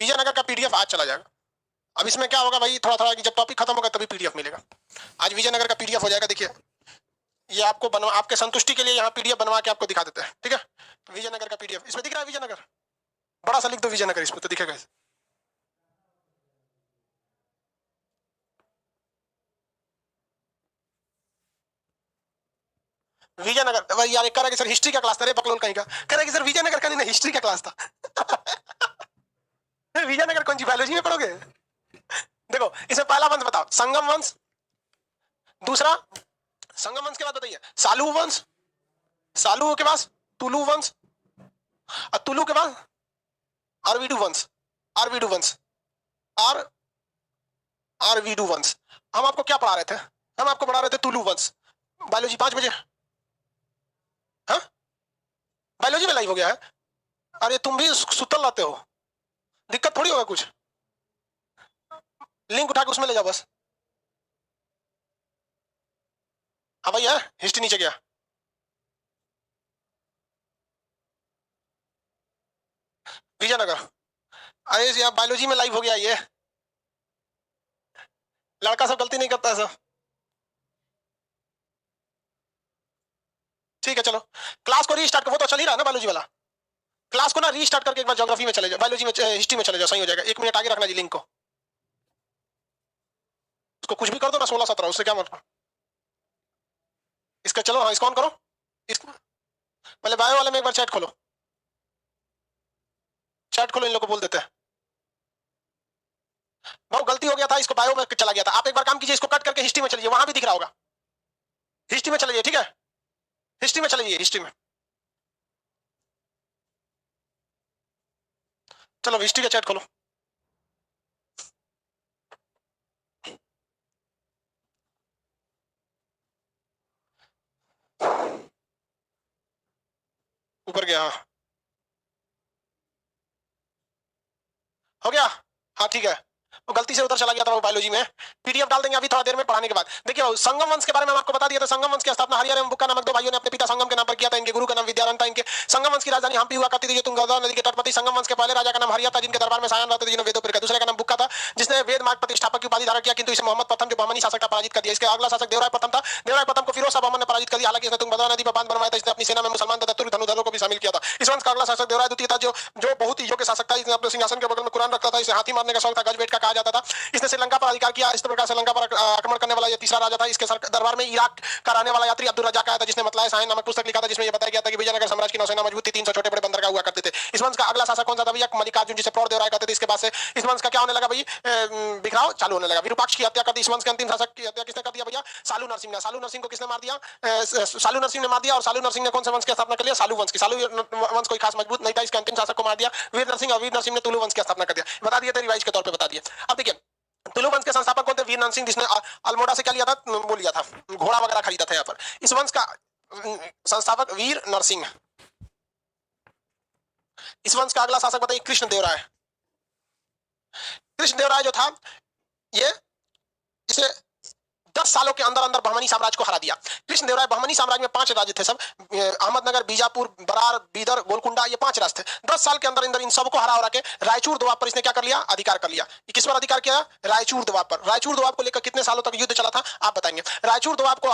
विजयनगर का पीडीएफ आज चला जाएगा। अब इसमें क्या होगा भाई, थोड़ा थोड़ा जब टॉपिक खत्म होगा तभी पीडीएफ मिलेगा। आज विजयनगर का पीडीएफ हो जाएगा। देखिए ये आपको बनवा, आपके संतुष्टि के लिए यहाँ पीडीएफ बनवा के आपको दिखा देते हैं, ठीक है। विजयनगर का पीडीएफ इसमें दिख रहा है, विजयनगर बड़ा सा लिख दो विजयनगर, इसमें तो दिखेगा। विजयनगर यार कह रहा कि सर हिस्ट्री का क्लास था रे बकलोल कहीं का, कह रहा कि सर विजयनगर का नहीं, हिस्ट्री का क्लास था। विजयनगर कौन सी बायोलॉजी में पढ़ोगे? देखो इसमें पहला वंश बताओ, संगम वंश। दूसरा संगम वंश के बाद बताइए सालू वंश, सालू के बाद तुलु वंश, और तुलु के बाद अरविडू वंश, अरविडू वंश, आर अरविडू वंश। हम आपको क्या पढ़ा रहे थे? हम आपको पढ़ा रहे थे तुलु वंश। बायोलॉजी 5 बजे, हाँ बायोलॉजी में लाइव हो गया है। अरे तुम भी सुतल रहते हो, दिक्कत थोड़ी होगा कुछ। लिंक उठा के उसमें ले जाओ बस। हाँ भैया हिस्ट्री नीचे गया। विजयनगर, अरे यार बायोलॉजी में लाइव हो गया ये, लड़का सब गलती नहीं करता है सब। ठीक है चलो क्लास को रीस्टार्ट करो, वो तो चल ही रहा है ना बायोलॉजी वाला। क्लास को ना रीस्टार्ट करके एक बार ज्योग्राफी में चले जाओ, बायोलॉजी में हिस्ट्री में चले जाओ, सही हो जाएगा। 1 मिनट आगे रखना जी लिंक को, उसको कुछ भी कर दो ना 16-17, उससे क्या मतलब। इसका चलो हाँ इसको ऑन करो, इसको पहले बायो वाले में एक बार चैट खोलो, चैट खोलो, इन लोगों को बोल देते हैं। बहुत गलती हो गया था, इसको बायो में चला गया था। आप एक बार काम कीजिए, इसको कट करके हिस्ट्री में चलिए, वहां भी दिख रहा होगा। हिस्ट्री में चलिए, ठीक है हिस्ट्री में चलिए, हिस्ट्री में चलो, हिस्ट्री का चैट खोलो। ऊपर गया, हाँ हो गया, हाँ ठीक है। वो गलती से उधर चला गया था वो बायोलॉजी में। पीडीएफ डाल देंगे अभी थोड़ा देर में पढ़ाने के बाद। देखिए संगम वंश के बारे में हम आपको बता दिया था। संगम वंश की स्थापना हरिहर एवं बुक्का नामक 2 भाइयों ने अपने पिता संगम के नाम पर किया था। इनके गुरु का नाम विद्यारण था। इनके संगम वंश की राजधानी हम्पी हुआ करती थी, जो तुंगभद्रा नदी के तटवर्ती। संगम वंश के पहले राजा का नाम हरिहर था, जिनके दरबार में सायन रहते थे, जिन्हें वेदों पर। दूसरे का नाम बुक्का था, जिसने वेद मार्ग प्रतिष्ठापक की उपाधि धारण किया, किंतु इसे मोहम्मद प्रथम जो बहमनी शासक था पराजित कर दिया। इसके अगला शासक देवराय प्रथम था। देवराय प्रथम को फिरोज शाह बहमन ने पराजित कर दिया। हालांकि इसने तुंगभद्रा नदी पर बांध बनवाया था। इसने अपनी सेना में मुसलमान तथा तुर्क धनुधरों को भी शामिल किया था। इस वंश का अगला शासक देवराय द्वितीय था, जो बहुत ही योग्य शासक था। इसने अपने सिंहासन के बगल में कुरान रखता था। इसे हाथी मारने का शौक था, गजबेट का कहा जाता था। इसने श्रीलंका पर अधिकार किया। इस प्रकार श्रीलंका पर आक्रमण करने वाला यह तीसरा राजा था। इसके दरबार में इराक का रहने वाला यात्री अब्दुल रज्जाक आया था, जिसने मतलाए साहिन नामक पुस्तक लिखा था, जिसमें यह बताया गया था कि विजयनगर साम्राज्य की नौसेना मजबूत थी। 300 छोटे बड़े बंदरगाह हुआ करते थे। इस वंश का अगला शासक कौन सा था भैया? मल्लिकार्जुन, जिसे प्रौढ़ देवराय कहते थे। इसके बाद से इस वंश का क्या होने लगा भाई? बिखराव चालू होने लगा। विरूपाक्ष की हत्या कर दी। इस वंश के अंतिम शासक की हत्या किसने कर दिया भैया? सालू नरसिंह ने। सालू नरसिंह को किसने मार दिया? सालू नरसिंह ने मार दिया। और सालू नरसिंह ने कौन से वंश की स्थापना कर लिया? सालू वंश की। सालू वंश कोई खास मजबूत नहीं था, इसके अंतिम शासक को मार दिया वीर नरसिंह। और वीर नरसिंह ने तुलु वंश की स्थापना कर दिया। बता दिया, रिवाइज के तौर पर बता दिया। अब देखिए तुलु वंश के संस्थापक कौन थे? वीर नरसिंह, जिसने अल्मोड़ा से क्या लिया था? वो लिया था, घोड़ा वगैरह खरीदा था यहाँ पर। इस वंश का संस्थापक वीर नरसिंह। इस वंश का अगला शासक बताइए? कृष्णदेवराय। कृष्णदेवराय जो था ये, इसे 10 सालों के अंदर अंदर बहमनी साम्राज्य को हरा दिया। कृष्णदेवराय बहमनी साम्राज्य में 5 राज्य थे सब, अहमदनगर, बीजापुर, बरार, बीदर, गोलकुंडा, ये 5 राज्य थे। 10 साल के अंदर अंदर इन सबको हरा हरा के रायचूर दोआब पर इसने क्या कर लिया? अधिकार कर लिया। किस पर अधिकार किया? रायचूर दोआब पर। रायचूर दोआब को लेकर कितने सालों तक युद्ध चला था आप बताएंगे? रायचूर दोआब को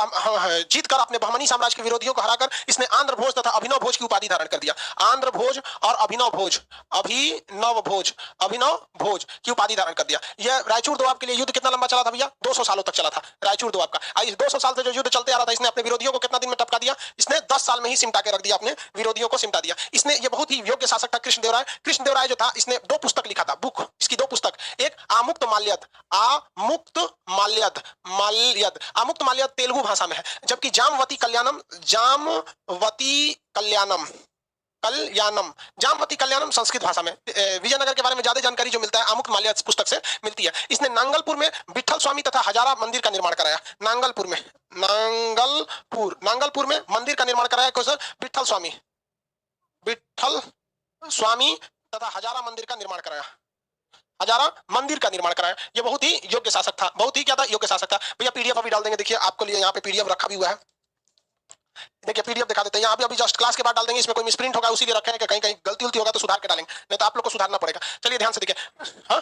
जीत कर अपने बहमनी साम्राज्य के विरोधियों को हराकर इसने आंध्र भोज तथा अभिनव भोज की उपाधि धारण कर दिया। आंध्र भोज और अभिनव भोज, अभिनव भोज, अभिनव भोज की उपाधि धारण कर दिया। यह रायचूर दोआब के लिए युद्ध कितना लंबा चला था भैया? 200 सालों तक चला था रायचूर दोआब का। 200 साल से जो युद्ध चलते आ रहा था, इसने अपने विरोधियों को कितना दिन में टपका दिया? इसने 10 साल में ही सिमटा के रख दिया, अपने विरोधियों को सिमटा दिया इसने। ये बहुत ही योग्य शासक था कृष्णदेवराय। कृष्णदेवराय जो था, इसने 2 पुस्तक लिखा था, बुक इसकी 2 पुस्तक। एक आमुक्त माल्यद, आमुक्त माल्यद, माल्यद, आमुक्त माल्यद तेलुगु भाषा में है, जबकि जामवती कल्याणम, जामवती कल्याणम, कल्याणम, जामवती कल्याणम संस्कृत भाषा में। विजयनगर के बारे में ज्यादा जानकारी जो मिलता है आमुक्त माल्या पुस्तक से मिलती है। इसने नांगलपुर में विठल स्वामी तथा हजारा मंदिर का निर्माण कराया। नांगलपुर में, नांगलपुर में मंदिर का निर्माण कराया कौन? विठल स्वामी, विठल स्वामी तथा हजारा मंदिर का निर्माण कराया। हजारा मंदिर का निर्माण कराया। ये बहुत ही योग्य शासक था, बहुत ही क्या था? योग्य शासक था। भैया पीडीएफ अभी डाल देंगे, देखिए आपको लिए यहाँ पे पीडीएफ रखा भी हुआ है। देखिए पीडीएफ दिखा देते हैं, यहाँ अभी जस्ट क्लास के बाद डाल देंगे, इसमें कोई मिसप्रिंट होगा उसी लिए रखे हैं कि कहीं कहीं गलती उलती होगा तो सुधार के डालेंगे, नहीं तो आप लोग को सुधारना पड़ेगा। चलिए ध्यान से देखिए, हाँ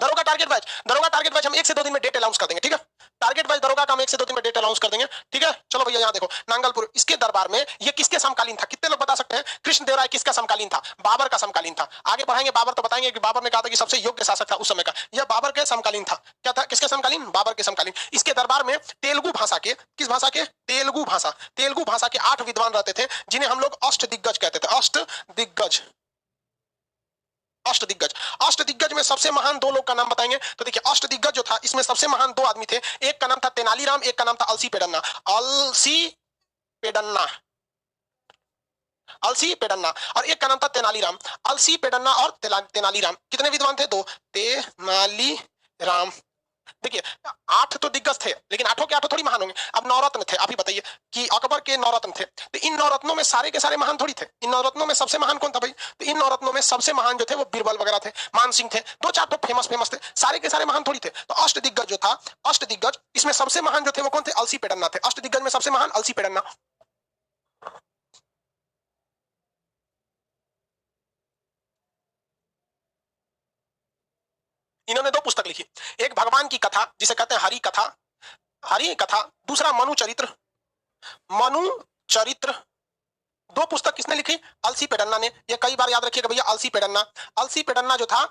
दरोगा टारगेट बैच हम 1 से 2 दिन में डेट अनाउंस कर देंगे, ठीक है। टारगेट बैच दरोगा का हम 1 से 2 दिन में डेट अनाउंस कर देंगे, ठीक है। चलो भैया यहाँ देखो, नांगलपुर इसके दरबार में ये किसके समकालीन था, कितने लोग बता सकते हैं? कृष्णदेवराय किसका समकालीन था? बाबर का समकालीन था। आगे बढ़ाएंगे बाबर तो बताएंगे कि बाबर ने कहा था कि सबसे योग्य शासक था उस समय का, यह बाबर के समकालीन था। क्या था? किसके समकालीन? बाबर के समकालीन। इसके दरबार में तेलुगु भाषा के, किस भाषा के? तेलुगु भाषा के 8 विद्वान रहते थे, जिन्हें हम लोग अष्टदिग्गज कहते थे। अष्टदिग्गज में सबसे महान 2 लोग का नाम बताएंगे। तो देखिए अष्टदिग्गज जो था इसमें सबसे महान 2 आदमी थे, एक का नाम था तेनालीराम, एक का नाम था अलसी पेडन्ना और एक का नाम था तेनालीराम। अलसी पेडन्ना और तेनालीराम कितने विद्वान थे? 2। तेनालीराम, देखिए 8 तो दिग्गज थे, लेकिन 8 के 8 थोड़ी महान होंगे। अब नवरत्न थे, आप ही बताइए कि अकबर के नवरत्न थे, तो इन नवरत्नों में सारे के सारे महान थोड़ी थे। इन नवरत्नों में सबसे महान कौन था भाई? तो इन नवरत्नों में सबसे महान जो थे वो बीरबल वगैरह थे, मान सिंह थे, 2-4 तो फेमस थे, सारे के सारे महान थोड़ी थे। तो अष्टदिग्गज जो था, अष्टदिग्गज इसमें सबसे महान जो थे वो कौन थे? अलसी पेडन्ना थे। अष्टदिग्गज में सबसे महान अलसी पेडन्ना। इन्होंने 2 पुस्तक लिखी, एक भगवान की कथा जिसे कहते हैं हरि कथा, दूसरा मनु चरित्र। 2 पुस्तक किसने लिखी? अलसी पेडन्ना ने। ये कई बार याद रखिएगा भैया, अलसी पेडन्ना जो था,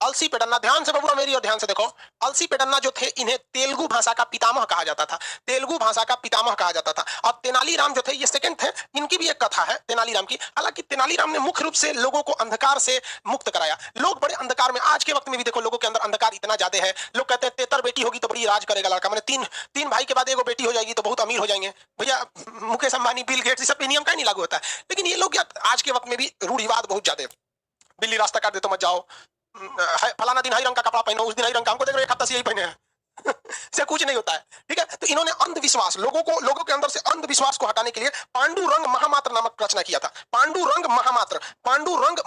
अलसी पेडन्ना, ध्यान से बबुआ मेरी और ध्यान से देखो, अलसी पेडन्ना जो थे इन्हें तेलुगु भाषा का पितामह कहा जाता था, और तेनालीराम जो थे ये सेकंड थे। इनकी भी एक कथा है तेनालीराम की। हालांकि तेनालीराम ने मुख्य रूप से लोगों को अंधकार से मुक्त कराया। लोग बड़े अंधकार में, आज के वक्त में भी देखो लोगों के अंदर अंधकार इतना ज्यादा है, लोग कहते हैं 73 बेटी होगी तो बड़ी राज करेगा लड़का, मैंने तीन भाई के बाद एगो बेटी हो जाएगी तो बहुत अमीर हो जाएंगे। भैया मुकेश अंबानी, बिल गेट्स, सब पे नियम का नहीं लागू होता है, लेकिन ये लोग आज के वक्त में भी रूढ़िवाद बहुत ज्यादा है। बिल्ली रास्ता काट दे तो मत जाओ, फलाना दिन हरी रंग का कपड़ा पहनो, उस दिन हरी रंग का, हमको देख रहे एक हफ्ता से यही पहने हैं से कुछ नहीं होता है, ठीक है। तो इन्होंने अंधविश्वास, लोगों के अंदर से अंधविश्वास को हटाने के लिए पांडुरंग महामात्र नामक रचना किया था। पांडुरंग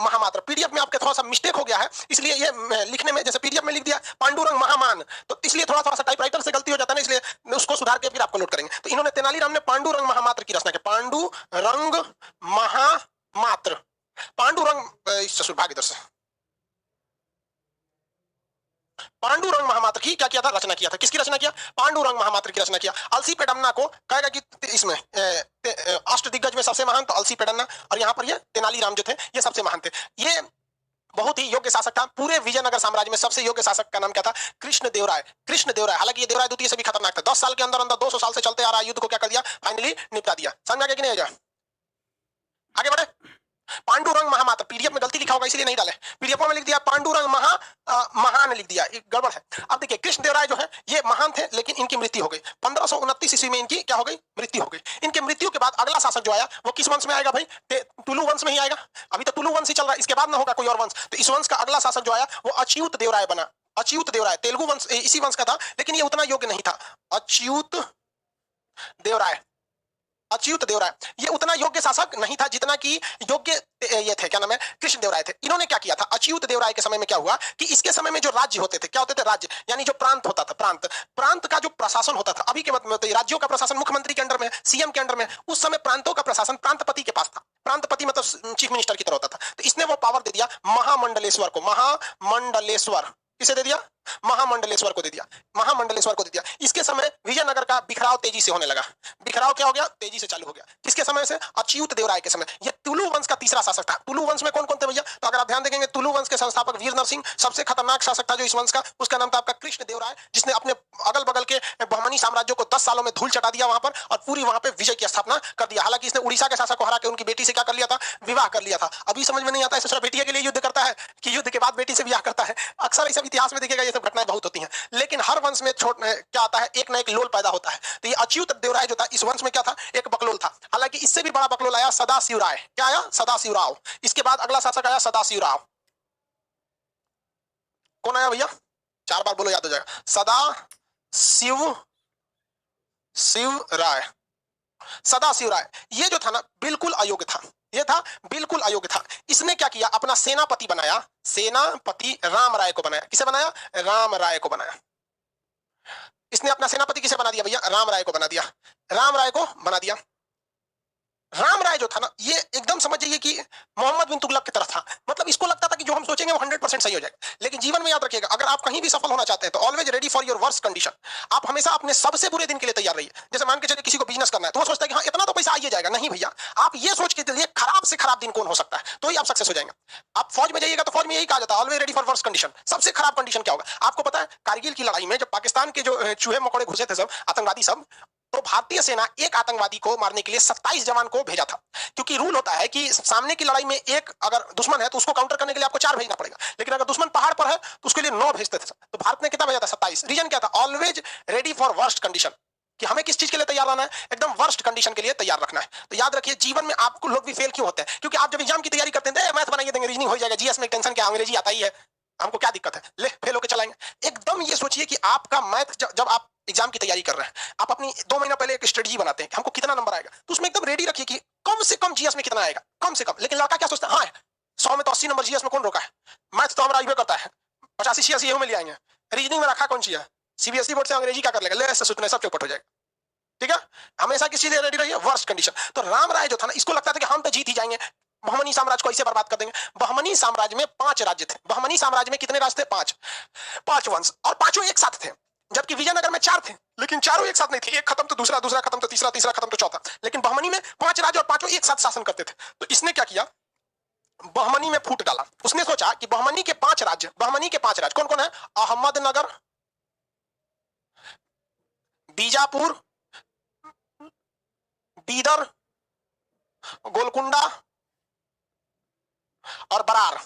महामात्र। पीडीएफ में आपके थोड़ा सा मिस्टेक हो गया है, इसलिए ये लिखने में, जैसे पीडीएफ में लिख दिया पांडुरंग महामान, तो इसलिए थोड़ा सा टाइपराइटर से गलती हो जाता है ना, इसलिए उसको सुधार के फिर आपको नोट करेंगे। तो इन्होंने तेनालीराम ने पांडुरंग महामात्र की रचना की, पांडुरंग महामात्र। ससुर इधर से, पांडुरंग महामात्र की क्या किया था? रचना किया था। किसकी रचना किया? पांडुरंग महामात्र की रचना किया। अलसी पेडन्ना को कहेगा कि इसमें अष्टदिग्गज में सबसे महान तो अलसी पेडन्ना, और यहाँ पर ये तेनालीराम जो थे ये सबसे महान थे। ये बहुत ही योग्य शासक था। पूरे विजयनगर साम्राज्य में सबसे योग्य शासक का नाम क्या था? कृष्णदेवराय। हालांकि ये देवराय द्वितीय से भी खतरनाक था। 10 साल के अंदर 200 साल से चलते आ रहा युद्ध को क्या कर दिया? फाइनली निपटा दिया। समझ गया कि नहीं? आगे बढ़े। पांडुरंग महामात्र, पीडीएफ में गलती लिखा होगा इसीलिए नहीं डाले, पीडीएफ में लिख दिया पांडुरंग महान लिख दिया, गड़बड़ है। अब देखिए कृष्णदेवराय जो है ये महान थे, लेकिन इनकी मृत्यु हो गई 1529 ईस्वी में। इनकी क्या हो गई? मृत्यु हो गई। इनके मृत्यु के बाद अगला शासक जो आया वो किस वंश में आएगा भाई? टुलु वंश में ही आएगा। अभी तो टुलु वंश ही चल रहा है, इसके बाद ना होगा कोई और वंश। तो इस वंश का अगला शासक जो आया वो अच्युत देवराय बना। अच्युत देवराय तेलुगु वंश, इसी वंश का था, लेकिन ये उतना योग्य नहीं था। अच्युत देवराय ये उतना योग्य शासक नहीं था जितना कि योग्य ये थे, क्या नाम है? कृष्णदेवराय थे। इन्होंने क्या किया था? अच्युत देवराय के समय में क्या हुआ कि इसके समय में जो राज्य होते थे, क्या होते थे? राज्य यानी जो प्रांत होता था, प्रांत का जो प्रशासन होता था, अभी के वक्त में तो राज्यों का प्रशासन मुख्यमंत्री के अंडर में, सीएम के अंडर में, उस समय प्रांतों का प्रशासन प्रांतपति के पास था। प्रांतपति मतलब चीफ मिनिस्टर की तरह होता था। तो इसने वो पावर दे दिया महामंडलेश्वर को। किसे दे दिया? महामंडलेश्वर को दे दिया। इसके समय विजयनगर का बिखराव तेजी से होने लगा। बिखराव क्या हो गया? तेजी से चालू हो गया। किसके समय से? अच्युत देवराय के समय। यह तुलु वंश का तीसरा शासक था। तुलु वंश में कौन कौन थे भैया? तो अगर आप ध्यान देखेंगे, तुलु वंश के संस्थापक वीर नरसिंह, सबसे खतरनाक शासक था जो इस वंश का, उसका नाम था आपका कृष्ण देवराय, जिसने अपने अगल बगल के बहमनी साम्राज्यों को 10 सालों में धूल चटा दिया वहां पर, और पूरी वहां पे विजय की स्थापना कर दिया। हालांकि इसने उड़ीसा के शासक को हरा के उनकी बेटी से क्या कर लिया था? विवाह कर लिया था। अभी समझ में नहीं आता है बेटिया के लिए युद्ध करता है कि युद्ध के बाद बेटी से विवाह करता है। अक्सर इस इतिहास में देखिएगा ये सब घटनाएं बहुत होती हैं, लेकिन हर वंश में क्या आता है? एक ना एक लोल पैदा होता है। तो ये अच्युत देवराय जो था इस वंश में क्या था? एक बकलोल था। हालांकि इससे भी बड़ा बकलोल आया सदाशिव राय। क्या आया? सदाशिव राव। इसके बाद अगला शासक आया सदाशिव राव। कौन आया भैया? 4 बार बोलो, याद हो जाएगा। सदाशिव राय ये जो था ना बिल्कुल अयोग्य था। बिल्कुल अयोग्य था। इसने क्या किया? अपना सेनापति बनाया, राम राय को बनाया। किसे बनाया? राम राय को बनाया। इसने अपना सेनापति किसे बना दिया भैया? राम राय को बना दिया। राम राय जो था ना, ये एकदम समझ जाइए कि मोहम्मद बिन तुगलक की तरह था। मतलब इसको लगता था कि जो हम सोचेंगे वो 100% सही हो जाएगा। लेकिन जीवन में याद रखिएगा, अगर आप कहीं भी सफल होना चाहते हैं तो always ready for your worst condition. आप हमेशा अपने सबसे बुरे दिन के लिए तैयार रहिए। जैसे मान के चलिए किसी को बिजनेस करना है तो वो सोचता है कि हाँ इतना तो पैसा आइए जाएगा। नहीं भैया, आप ये सोच के चलिए खराब से खराब दिन कौन हो सकता है, तो ही आप सक्सेस हो जाएंगे। आप फौज में जाइएगा तो फौज में यही कहा जाता है, always ready for worst condition. सबसे खराब कंडीशन क्या होगा आपको पता है? कारगिल की लड़ाई में जब पाकिस्तान के जो चूहे मकोड़े घुसे थे सब आतंकवादी सब, तो भारतीय सेना एक आतंकवादी को मारने के लिए 27 जवान को भेजा था। क्योंकि रूल होता है कि सामने की लड़ाई में एक अगर दुश्मन है तो उसको काउंटर करने के लिए आपको 4 भेजना पड़ेगा, लेकिन अगर दुश्मन पहाड़ पर है तो उसके लिए 9 भेजते थे। तो भारत ने कितना भेजा था? 27। रीजन क्या था? Always ready for worst condition, कि हमें किस चीज के लिए तैयार रहना है? एकदम वर्स्ट कंडीशन के लिए तैयार रखना है। तो याद रखिए, जीवन में आपको लोग भी फेल क्यों होते हैं? क्योंकि आप जब एग्जाम की तैयारी करते हैं, मैथ बनाइए देंगे, रीजनिंग हो जाएगा, जीएस में टेंशन क्या, अंग्रेजी आता ही है, हमको क्या दिक्कत है, ले फेल होकर चलाएंगे। एकदम ये सोचिए कि आपका मैथ जब आप एग्जाम की तैयारी कर रहे हैं, आप अपनी 2 महीना पहले एक स्ट्रेटजी बनाते हैं कि हमको कितना नंबर आएगा, तो उसमें एकदम रेडी रखिए कि कम से कम जीएस में कितना आएगा, कम से कम। लेकिन लड़का क्या सोचता है? हाँ 100 में तो 80 नंबर, जीएस में कौन रोका है, मैथ तो हमारा आइबे करता है, 85-86 में ले आएंगे, रीजनिंग में रखा कौन सी है, सीबीएसई बोर्ड से अंग्रेजी क्या कर लेगा, ले ऐसे सोचने सब चौपट हो जाएगा। ठीक है, हमेशा किसी लिए रेडी रहिए वर्स्ट कंडीशन। तो राम राय जो था ना, इसको लगता था कि हम तो जीत ही जाएंगे, बहमनी साम्राज्य को ऐसे बर्बाद कर देंगे। बहमनी साम्राज्य में 5 राज्य थे। बहमनी साम्राज्य में कितने राज्य थे? 5 वंश, और पांचों एक साथ थे। जबकि विजयनगर में 4 थे, लेकिन चारों एक साथ नहीं थे, एक खत्म तो दूसरा, दूसरा खत्म तो तीसरा, तीसरा खत्म तो चौथा। लेकिन बहमनी में 5 राज्य और पांचों एक साथ शासन करते थे। तो इसने क्या किया? बहमनी में फूट डाला। उसने सोचा कि बहमनी के 5 राज्य, बहमनी के 5 राज्य कौन कौन है? अहमदनगर, बीजापुर, बीदर, गोलकुंडा और बरार।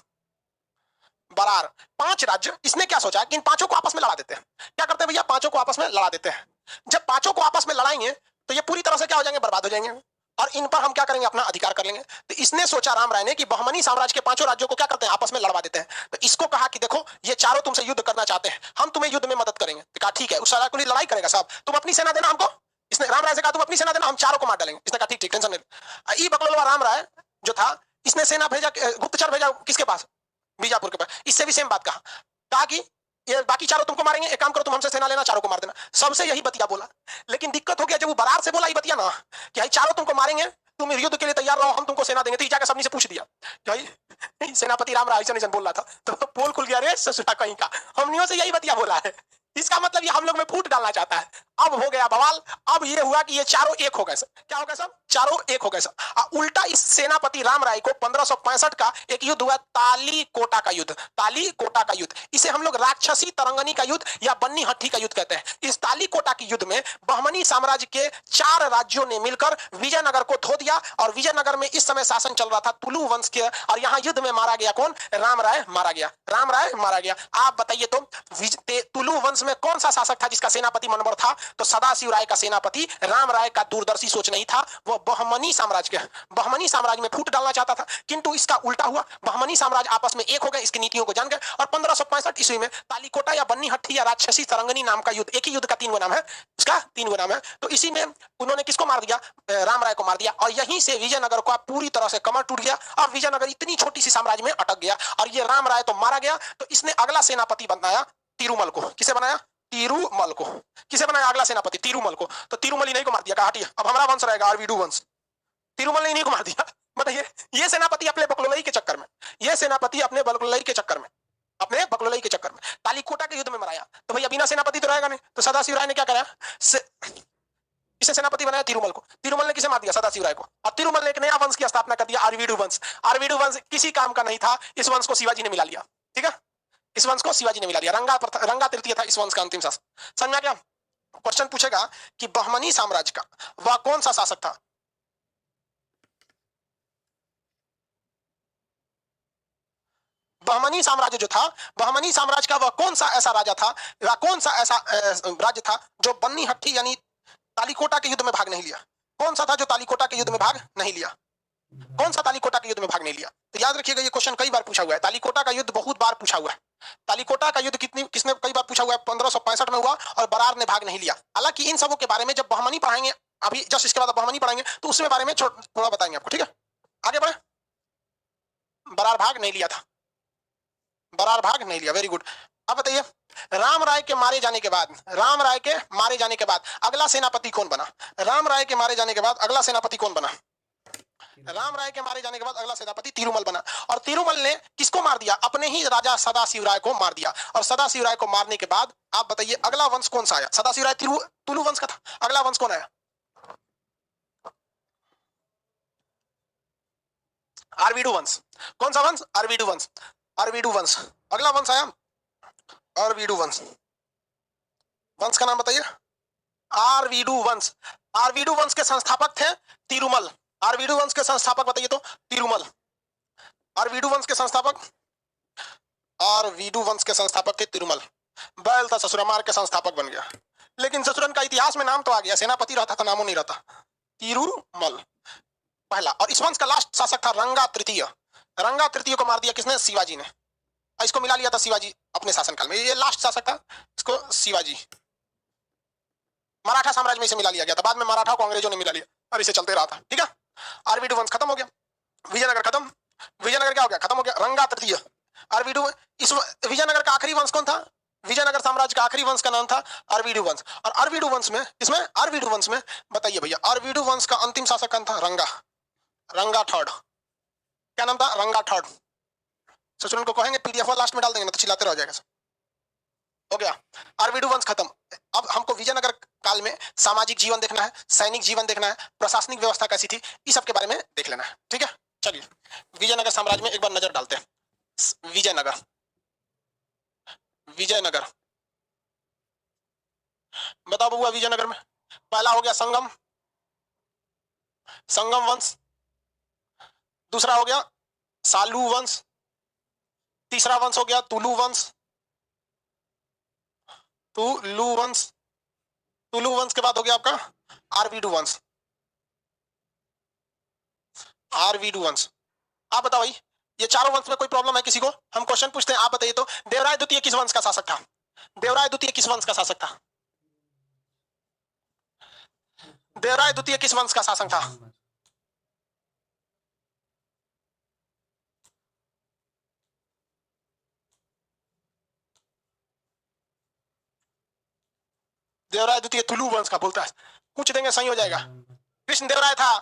बरार 5 राज्य। इसने क्या सोचा कि इन पांचों को आपस में लड़ा देते हैं। क्या करते हैं भैया? पांचों को आपस में लड़ा देते हैं। जब पांचों को आपस में लड़ाएंगे तो ये पूरी तरह से क्या हो जाएंगे? बर्बाद हो जाएंगे, और इन पर हम क्या करेंगे? अपना अधिकार कर लेंगे। तो इसने सोचा राम राय ने कि बहमनी साम्राज्य के 5 राज्यों को क्या करते हैं? आपस में लड़वा देते हैं। तो इसको कहा कि देखो ये चारों तुमसे युद्ध करना चाहते हैं, हम तुम्हें युद्ध में मदद करेंगे। तो कहा ठीक है, उस सारा को लड़ाई करेगा साहब, तुम अपनी सेना देना हमको। इसने राम राय से कहा तुम अपनी सेना देना, हम चारों को मार डालेंगे। इसने कहा ठीक ठीक, टेंशन नहीं। ई बकलोलवा राम राय जो था, इसने सेना भेजा, गुप्तचर भेजा किसके पास? बीजापुर के पास। इससे भी सेम बात कहा कि ये बाकी चारों तुमको मारेंगे, एक काम करो तुम हमसे सेना लेना, चारों को मार देना। सबसे यही बतिया बोला। लेकिन दिक्कत हो गया जब वो बरार से बोला ये बतिया ना कि भाई चारों तुमको मारेंगे, तुम युद्ध के लिए तैयार रहो, हम तुमको सेना देंगे, तो ये जाकर सबने से पूछ दिया भाई सेनापति राम राय ऐसा बोल रहा था, तो पोल खुल गया, रे ससुरा कहीं का, हमनियों से यही बतिया बोला है। इसका मतलब ये हम लोग में फूट डालना चाहता है। अब हो गया बवाल। अब ये हुआ कि ये चारों एक हो गए सब। क्या हो गया सब? चारों एक हो गए सब। उल्टा इस सेनापति राम राय को 1565 का एक युद्ध हुआ, ताली कोटा का युद्ध। ताली कोटा का युद्ध, इसे हम लोग राक्षसी तरंगनी का युद्ध या बन्नी हट्टी का युद्ध कहते हैं। इस ताली कोटा के युद्ध में बहमनी साम्राज्य के 4 राज्यों ने मिलकर विजयनगर को धो दिया, और विजयनगर में इस समय शासन चल रहा था तुलु वंश के, और यहाँ युद्ध में मारा गया कौन? राम राय मारा गया। राम राय मारा गया। आप बताइए तो तुलु वंश में कौन सा शासक था जिसका सेनापति मनोबर था? तो सदाशिव राय का सेनापति राम राय का दूरदर्शी सोच नहीं था, वो बहमनी साम्राज्य के, बहमनी साम्राज्य में फूट डालना चाहता था। किंतु इसका उल्टा हुआ, बहमनी साम्राज्य आपस में एक हो गए, इसकी नीतियों को जान गए, और 1565 ईस्वी में तालीकोटा या बन्नी हट्टी या राक्षसी तरंगनी नाम का युद्ध, एक ही युद्ध का 3 गो नाम है, उसका 3 गो नाम है। तो इसी में उन्होंने किसको मार दिया? राम राय को मार दिया, और यहीं से विजयनगर का पूरी तरह से कमर टूट गया, और विजयनगर इतनी छोटी सी साम्राज्य में अटक गया, और ये राम राय तो मारा गया। तो इसने अगला सेनापति बनाया तिरुमल को। किसे बनाया? तिरुमल को। किसे बनाया अगला सेनापति? तिरुमल को। तो तिरुमल इन्हीं को मार दिया, कहा हटिए अब हमारा वंश रहेगा, अरविडू वंश। तिरुमल ने इन्हीं को मार दिया। बताइए, ये सेनापति अपने बकलोलई के चक्कर में, ये सेनापति अपने बकलोलई के चक्कर में, अपने बकलोलई के चक्कर में तालीकोटा के युद्ध में मराया। तो भैया बिना सेनापति तो रहेगा नहीं। तो सदाशिव राय ने क्या करा? इसे सेनापति बनाया तिरुमल को। तिरुमल ने किसे मार दिया? सदाशिव राय को। और तिरुमल ने एक नया वंश की स्थापना कर दिया, अरविडू वंश। अरविडू वंश किसी काम का नहीं था, इस वंश को शिवाजी ने मिला लिया। ठीक है, इस वंश को शिवाजी ने मिला लिया। रंगा तृतीय था इस वंश का अंतिम शासक। समझा क्या? क्वेश्चन पूछेगा कि बहमनी साम्राज्य का वह कौन सा शासक था? बहमनी साम्राज्य जो था, बहमनी साम्राज्य का वह कौन सा ऐसा राजा था, वह कौन सा ऐसा राज्य था जो बन्नी हट्टी यानी तालीकोटा के युद्ध में भाग नहीं लिया? कौन सा था जो तालीकोटा के युद्ध में भाग नहीं लिया? कौन सा तालीकोटा के युद्ध में भाग नहीं लिया? तो याद रखिएगा, ये क्वेश्चन कई बार पूछा हुआ है। तालीकोटा का युद्ध बहुत बार पूछा हुआ है। तालीकोटा का युद्ध किसने कई बार पूछा हुआ है? 1565 में हुआ, और बरार ने भाग नहीं लिया। हालांकि इन सबों के बारे में जब बहमनी पढ़ाएंगे, अभी जस्ट इसके बाद बहमनी पढ़ाएंगे, तो उसमें बारे में थोड़ा बताएंगे आपको। ठीक है, आगे बढ़े। बरार भाग नहीं लिया था, बरार भाग नहीं लिया। Very good. अब बताइए, राम राय के मारे जाने के बाद, राम राय के मारे जाने के बाद अगला सेनापति कौन बना? राम राय के मारे जाने के बाद अगला सेनापति कौन बना? राम राय के मारे जाने के बाद अगला सेनापति तिरुमल बना, और तिरुमल ने किसको मार दिया? अपने ही राजा सदाशिव राय को मार दिया। और सदाशिव राय को मारने के बाद आप बताइए अगला वंश कौन सा आया? सदाशिव राय तुलु वंश का था, अगला वंश कौन आया? आरवीडू वंश। कौन सा वंश? आरवीडू वंश। आरवीडू वंश अगला वंश आया, आरवीडू वंश। वंश का नाम बताइए। आरवीडू वंश। आरवीडू वंश के संस्थापक थे तिरुमल। आरवीडू वंश के संस्थापक बताइए तो? तिरुमल। आरवीडू वंश के संस्थापक, आरवीडू वंश के संस्थापक थे तिरुमल। बैल था ससुरमार के संस्थापक बन गया, लेकिन ससुरन का इतिहास में नाम तो आ गया, सेनापति रहता था, नामों नहीं रहता। तिरुमल पहला। और इस वंश का लास्ट शासक था रंगा तृतीय। रंगा तृतीय को मार दिया किसने? शिवाजी ने। इसको मिला लिया था शिवाजी अपने शासनकाल में, ये लास्ट शासक था, इसको शिवाजी। मराठा साम्राज्य में इसे मिला लिया गया था, बाद में मराठा को अंग्रेजों ने मिला लिया और इसे चलते रहा था। ठीक है, आरवीडू वंश खत्म हो गया, विजयनगर खत्म। विजयनगर क्या हो गया? खत्म हो गया, रंगा तृतीय। आरवीडू। इस विजयनगर का आखिरी वंश कौन था? विजयनगर साम्राज्य का आखिरी वंश का नाम था आरवीडू वंश। और आरवीडू वंश में, इसमें आरवीडू वंश में बताइए भैया, आरवीडू वंश का अंतिम शासक कौन था? रंगा। रंगा थर्ड। क्या नाम था? रंगा थर्ड। सचुरन को कहेंगे पीडीएफ लास्ट में डाल देंगे ना, तो चिल्लाते रह जाएगा। हो गया, आरवीडू वंश खत्म। अब हमको विजयनगर काल में सामाजिक जीवन देखना है, सैनिक जीवन देखना है, प्रशासनिक व्यवस्था कैसी थी, इस सब के बारे में देख लेना है। ठीक है, चलिए विजयनगर साम्राज्य में एक बार नजर डालते हैं। विजयनगर, विजयनगर बताओ बबुआ, विजयनगर में पहला हो गया संगम, संगम वंश। दूसरा हो गया सालू वंश। तीसरा वंश हो गया तुलु वंश। तुलु वंश। तुलु वंश के बाद हो गया आपका आरवीडू वंश। आरवीडू वंश। आप बताओ भाई, ये चारों वंश में कोई प्रॉब्लम है किसी को? हम क्वेश्चन पूछते हैं, आप बताइए तो। देवराय द्वितीय किस वंश का शासक था? देवराय द्वितीय किस वंश का शासक था? देवराय द्वितीय किस वंश का शासक था? देवराय द्वितीय तुलु वंश का बोलता है, पूछ देंगे सही हो जाएगा। कृष्ण देवराय था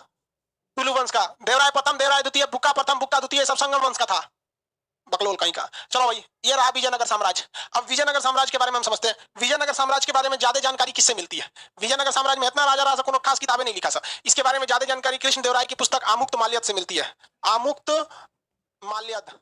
तुलु वंश का। देवराय प्रथम, देवराय द्वितीय, बुक्का प्रथम, बुक्का द्वितीय, सब संगम वंश का था। बकलोल कहीं का। चलो भाई, ये रहा विजयनगर साम्राज्य। अब विजयनगर साम्राज्य के बारे में हम समझते हैं। विजयनगर साम्राज्य के बारे में ज्यादा जानकारी किससे मिलती है? विजयनगर साम्राज्य में इतना राजा रहा, कोनो खास किताबें नहीं लिखा सर। इसके बारे में ज्यादा जानकारी कृष्ण देवराय की पुस्तक आमुक्त माल्यद से मिलती है। आमुक्त माल्यद।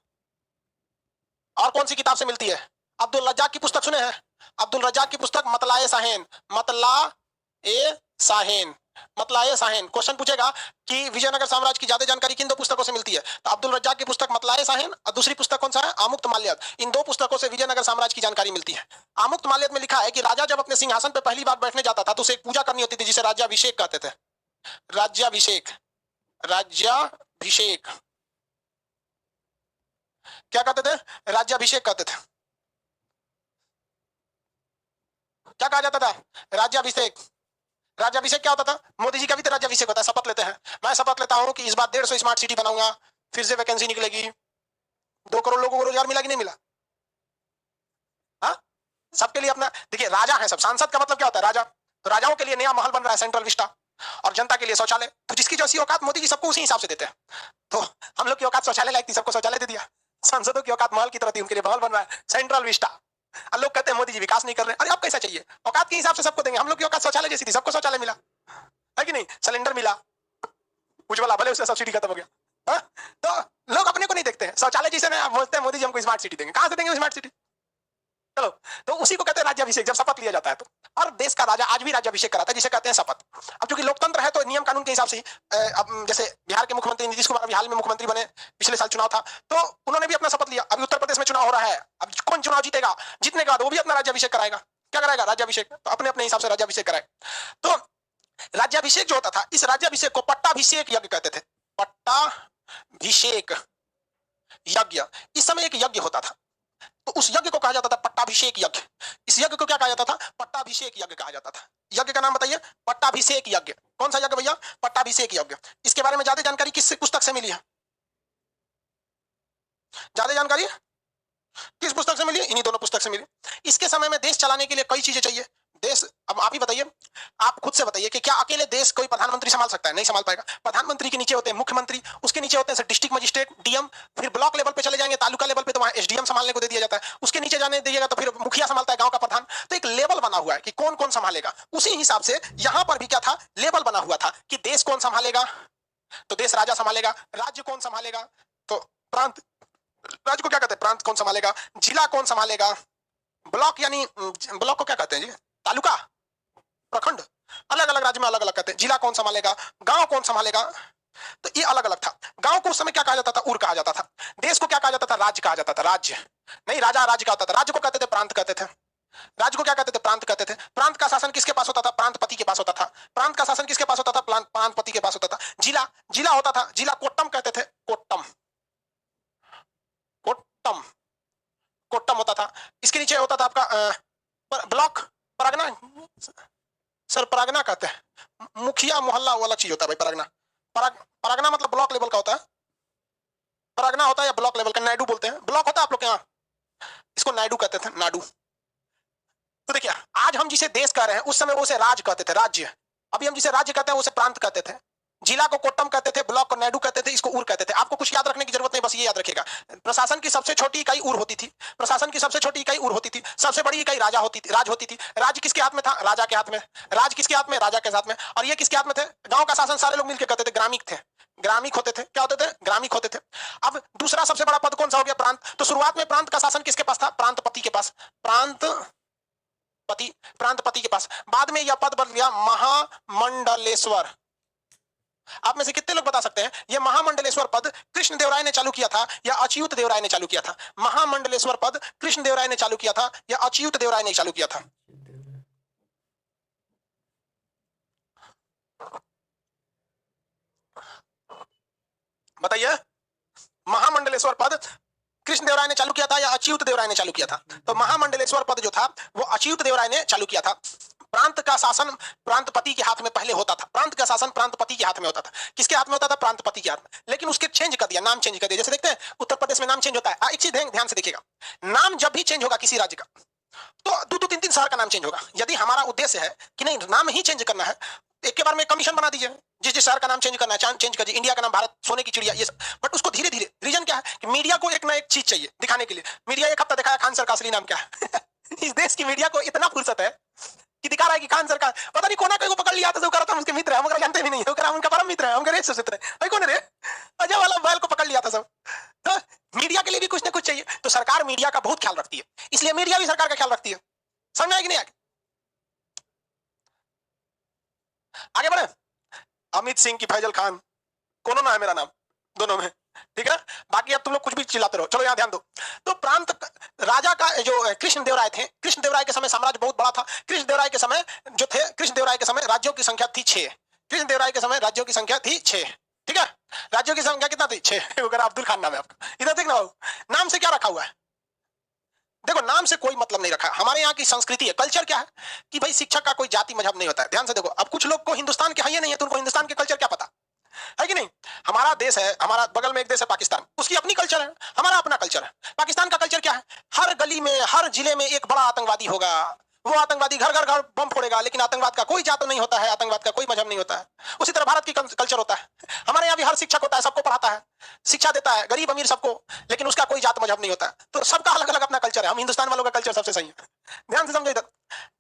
और कौन सी किताब से मिलती है? अब्दुल रज्जाक की पुस्तक सुने हैं? अब्दुल रज्जाक की पुस्तक मतलाए साहेन। मतलाए साहेन। मतलाए साहेन। क्वेश्चन पूछेगा कि विजयनगर साम्राज्य की ज्यादा जानकारी किन दो पुस्तकों से मिलती है? तो अब्दुल रज्जाक की पुस्तक मतलाए साहेन और दूसरी पुस्तक कौन सा है? आमुक्त माल्यद। इन दो पुस्तकों से विजयनगर साम्राज्य की जानकारी मिलती है। आमुक्त माल्यद में लिखा है कि राजा जब अपने सिंहासन पर पहली बार बैठने जाता था तो उसे एक पूजा करनी होती थी जिसे राज्याभिषेक कहते थे। राज्याभिषेक। राज्याभिषेक क्या कहते थे? राज्याभिषेक कहते थे। क्या कहा जाता था? राज्याभिषेक। राज्याभिषेक क्या होता था? मोदी जी का भी तो राज्याभिषेक होता है, शपथ लेते हैं। मैं शपथ लेता हूं कि इस बार 150 स्मार्ट सिटी बनाऊंगा, फिर से वैकेंसी निकलेगी, 2 करोड़ लोगों को रोजगार मिला कि नहीं मिला? हाँ, सबके लिए अपना। देखिए राजा है सब, सांसद का मतलब क्या होता है? राजा। तो राजाओं के लिए नया महल बन रहा है, सेंट्रल विस्टा, और जनता के लिए शौचालय। तो जिसकी जैसी औकात मोदी जी सबको उसी हिसाब से देते हैं। तो हम लोग की औकात शौचालय लायक थी, सबको शौचालय दे दिया। सांसदों की औकात महल की तरह थी, उनके लिए महल बन रहा है, सेंट्रल विस्टा। लोग कहते हैं मोदी जी विकास नहीं कर रहे। अरे अब कैसा चाहिए? औकात के हिसाब से सबको देंगे। हम लोग की औकात शौचालय जैसी थी, सबको शौचालय मिला है कि नहीं? सिलेंडर मिला, उज्ज्वला, भले उससे सब्सिडी खत्म हो गया। हा? तो लोग अपने को नहीं देखते हैं। शौचालय जिसे बोलते हैं मोदी जी हमको स्मार्ट सिटी देंगे, कहां से देंगे स्मार्ट सिटी? चलो, तो उसी को कहते हैं राज्याभिषेक, जब शपथ लिया जाता है। तो और देश का राजा आज भी राज्याभिषेक कराता है, जिसे कहते हैं शपथ। अब चूंकि लोकतंत्र है तो नियम कानून के हिसाब से अब जैसे बिहार के मुख्यमंत्री नीतीश कुमार बिहार में मुख्यमंत्री बने, पिछले साल चुनाव था, तो उन्होंने भी अपना शपथ लिया। अभी उत्तर प्रदेश में चुनाव हो रहा है, अब कौन चुनाव जीतेगा, जीतने के बाद वो भी अपना राज्याभिषेक कराएगा। क्या कराएगा? राज्याभिषेक। तो अपने अपने हिसाब से राज्याभिषेक कराए। तो राज्याभिषेक जो होता था, इस राज्याभिषेक को पट्टाभिषेक यज्ञ कहते थे। पट्टाभिषेक यज्ञ। इस समय एक यज्ञ होता था, तो उस यज्ञ को कहा जाता था पट्टाभिषेक यज्ञ। इस यज्ञ को क्या कहा जाता था? पट्टाभिषेक यज्ञ कहा जाता था। यज्ञ का नाम बताइए? पट्टाभिषेक यज्ञ। कौन सा यज्ञ भैया? पट्टाभिषेक यज्ञ। इसके बारे में ज्यादा जानकारी किस पुस्तक से मिली है? ज्यादा जानकारी किस पुस्तक से मिली? इन्हीं दोनों पुस्तक से मिली। इसके समय में देश चलाने के लिए कई चीजें चाहिए। देश, अब आप ही बताइए, आप खुद से बताइए कि क्या अकेले देश कोई प्रधानमंत्री संभाल सकता है? नहीं संभाल पाएगा। प्रधानमंत्री के नीचे होते हैं मुख्यमंत्री, उसके नीचे होते हैं डिस्ट्रिक्ट मजिस्ट्रेट, डीएम, फिर ब्लॉक लेवल पे चले जाएंगे, तालुका लेवल पे तो वहां एसडीएम संभालने को दे दिया जाता है, उसके नीचे जाने दीजिएगा तो फिर मुखिया संभालता है, गांव का प्रधान। तो एक लेवल बना हुआ है कि कौन कौन संभालेगा। उसी हिसाब से यहां पर भी क्या था, लेवल बना हुआ था कि देश कौन संभालेगा, तो देश राजा संभालेगा। राज्य कौन संभालेगा, तो प्रांत, राज्य को क्या कहते हैं, प्रांत कौन संभालेगा। जिला कौन संभालेगा, ब्लॉक यानी ब्लॉक को क्या कहते हैं जी, तालुका, प्रखंड, अलग अलग राज्य में अलग अलग कहते हैं। जिला कौन संभालेगा, गांव कौन संभालेगा, तो ये अलग अलग था। गांव को उस समय क्या कहा जाता था, उर कहा जाता था। देश को क्या कहा जाता था, राज्य कहा जाता था। राज्य नहीं, राजा राज्य का होता था। राज्य को कहते थे प्रांत कहते थे। राज्य को क्या कहते थे, प्रांत कहते थे। प्रांत का शासन किसके पास होता था, प्रांतपति के पास होता था। प्रांत का शासन किसके पास होता था, प्रांतपति के पास होता था। जिला, जिला होता था, जिला कोट्टम कहते थे, कोट्टम, कोट्टम, कोट्टम होता था। इसके नीचे होता था आपका ब्लॉक, परगना, सर परगना कहते हैं, मुखिया मोहल्ला वो अलग चीज होता है भाई। परगना, परगना मतलब ब्लॉक लेवल का होता है। परगना होता है या ब्लॉक लेवल का, नायडू बोलते हैं। ब्लॉक होता है आप लोग के यहाँ, इसको नायडू कहते थे, नाडू। तो देखिए, आज हम जिसे देश कह रहे हैं उस समय वो उसे राज कहते थे, राज्य। अभी हम जिसे राज्य कहते हैं उसे प्रांत कहते थे। जिला को कोट्टम कहते थे, ब्लॉक को नायडू कहते थे, इसको उर कहते थे। आपको कुछ याद रखने की जरूरत नहीं, बस ये याद रखिएगा, प्रशासन की सबसे छोटी इकाई उर होती थी। प्रशासन की सबसे छोटी इकाई उर होती थी। सबसे बड़ी इकाई राजा होती थी, राज होती थी। राज्य किसके हाथ में था, राजा के हाथ में। राज किसके हाथ में, राजा के हाथ में। और ये किसके हाथ में थे, गांव का शासन सारे लोग मिलकर करते थे, ग्रामीण थे, ग्रामीण होते थे। क्या होते थे, ग्रामीण होते थे। अब दूसरा सबसे बड़ा पद कौन सा हो गया, प्रांत। तो शुरुआत में प्रांत का शासन किसके पास था, प्रांतपति के पास, प्रांतपति, प्रांतपति के पास। बाद में यह पद बन गया महामंडलेश्वर। आप में से कितने लोग बता सकते हैं यह महामंडलेश्वर पद कृष्णदेवराय ने चालू किया था या अच्युत देवराय ने चालू किया था? महामंडलेश्वर पद कृष्णदेवराय ने चालू किया था या अच्युत देवराय ने चालू किया था? बताइए, महामंडलेश्वर पद कृष्णदेवराय ने चालू किया था या अच्युत देवराय ने चालू किया था? तो महामंडलेश्वर पद जो था वो अच्युत देवराय ने चालू किया था। प्रांत का शासन प्रांतपति के हाथ में पहले होता था। प्रांत का शासन प्रांतपति के हाथ में होता था। किसके हाथ में होता था, प्रांतपति के हाथ में। लेकिन उसके चेंज कर दिया, नाम चेंज कर दिया। जैसे देखते हैं उत्तर प्रदेश में नाम चेंज होता है। एक चीज ध्यान से देखिएगा, नाम जब भी चेंज होगा किसी राज्य का तो दो दो तीन तीन शहर का नाम चेंज होगा। यदि हमारा उद्देश्य है कि नहीं नाम ही चेंज करना है, एक के बार में कमीशन बना दीजिए, जिस जिस शहर का नाम चेंज करना है चेंज कर दीजिए। इंडिया का नाम भारत, सोने की चिड़िया, ये सब। बट उसको धीरे धीरे, रीजन क्या है कि मीडिया को एक ना एक चीज चाहिए दिखाने के लिए। मीडिया एक हफ्ता दिखाया खान सर का असली नाम क्या है इस देश की मीडिया को इतना फुर्सत है कि दिखा रहा है कि खान सर का पता नहीं कोना को पकड़ लिया था, तो हम उसके मित्र है, हम जानते भी नहीं है, उनका परम मित्र है, हम रेस मित्र है। भाई कौन है रे, अजय वाला बैल को पकड़ लिया था सब। तो मीडिया के लिए भी कुछ ना कुछ चाहिए, तो सरकार मीडिया का बहुत ख्याल रखती है, इसलिए मीडिया भी सरकार का ख्याल रखती है। समझ आए कि नहीं? आगे बढ़े। अमित सिंह की फैजल खान, कौन ना है मेरा नाम, दोनों में, ठीक है। बाकी अब तुम लोग कुछ भी चिल्लाते रहो, चलो यहाँ ध्यान दो। तो प्रांत राजा का जो कृष्णदेवराय थे, कृष्णदेवराय के समय साम्राज्य बहुत बड़ा था। कृष्णदेवराय के समय जो थे, कृष्णदेवराय के समय राज्यों की संख्या थी 6। कृष्णदेवराय के समय राज्यों की संख्या थी 6, ठीक है। राज्यों की संख्या कितना थी, 6। अब्दुल खान नाम है आपका, इधर देखना, नाम से क्या रखा हुआ है। देखो, नाम से कोई मतलब नहीं रखा। हमारे यहाँ की संस्कृति है, कल्चर क्या है कि भाई शिक्षक का कोई जाति मजहब नहीं होता है। ध्यान से देखो, अब कुछ लोग को हिंदुस्तान के है ही नहीं है, तो उनको हिंदुस्तान के कल्चर क्या पता है कि नहीं। हमारा देश है, हमारा बगल में एक देश है पाकिस्तान, उसकी अपनी कल्चर है, हमारा अपना कल्चर है। पाकिस्तान का कल्चर क्या है, हर गली में हर जिले में एक बड़ा आतंकवादी होगा। वो आतंकवादी घर घर घर बम फोड़ेगा, लेकिन आतंकवाद का कोई जात नहीं होता है, आतंकवाद का कोई मजहब नहीं होता है। उसी तरह भारत की कल्चर होता है। हमारे यहाँ भी हर शिक्षक होता है, सबको पढ़ाता है, शिक्षा देता है, गरीब अमीर सबको, लेकिन उसका कोई जात मजहब नहीं होता है। तो सबका अलग अलग अपना कल्चर है। हम हिंदुस्तान वालों का कल्चर सबसे सही है, ध्यान से समझो इधर।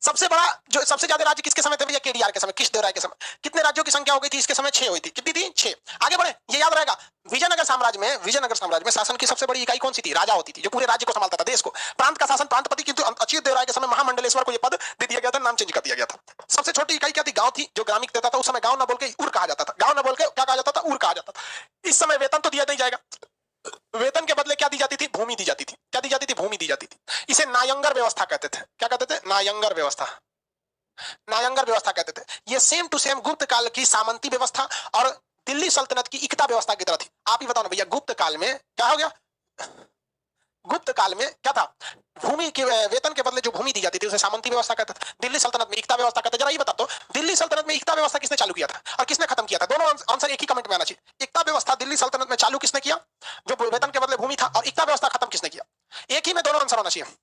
सबसे बड़ा जो सबसे ज्यादा राज्य किसके समय थे भैया, केडीआर के समय, कृष्णदेवराय के समय। कितने राज्यों की संख्या हो गई थी इसके समय, 6 हुई थी। कितनी थी, 6। आगे बढ़े, ये याद रहेगा। विजयनगर साम्राज्य में शासन की सबसे बड़ी इकाई कौन सी थी, राजा होती थी, जो पूरे राज्य को संभालता था, देश को। प्रांत का शासन प्रांतपति, किंतु अच्युत देवराय के समय महामंडलेश्वर को यह पद दे दिया गया था, नाम चेंज कर दिया गया था। सबसे छोटी इकाई क्या थी, गांव थी, जो ग्रामीण देता था। उस समय गांव ना बोल के उर कहा जाता था, गांव ना बोल के क्या कहा जाता था, उर कहा जाता था। इस समय वेतन तो दिया नहीं जाएगा, वेतन के बदले क्या दी जाती थी, भूमि दी जाती थी। क्या दी जाती थी, भूमि दी जाती थी। इसे नायंगर व्यवस्था कहते थे। क्या कहते थे, नायंगर व्यवस्था, नायंगर व्यवस्था कहते थे। ये सेम टू सेम गुप्त काल की सामंती व्यवस्था और दिल्ली सल्तनत की इक्ता व्यवस्था की तरह थी। आप ही बताओ ना भैया, गुप्त काल में क्या हो गया, गुप्त काल में क्या था, भूमि के वेतन के बदले जो भूमि दी जाती थी उसे सामंती व्यवस्था कहते थे। दिल्ली सल्तनत में इक्ता व्यवस्था कहते। जरा ये बता दो, दिल्ली सल्तनत में इक्ता व्यवस्था किसने चालू किया था और किसने खत्म किया था? दोनों आंसर एक ही कमेंट में आना चाहिए। इक्ता व्यवस्था दिल्ली सल्तनत में चालू किसने किया, जो वेतन के बदले भूमि था, और इक्ता व्यवस्था खत्म किसने किया? एक ही में दोनों आंसर होना चाहिए।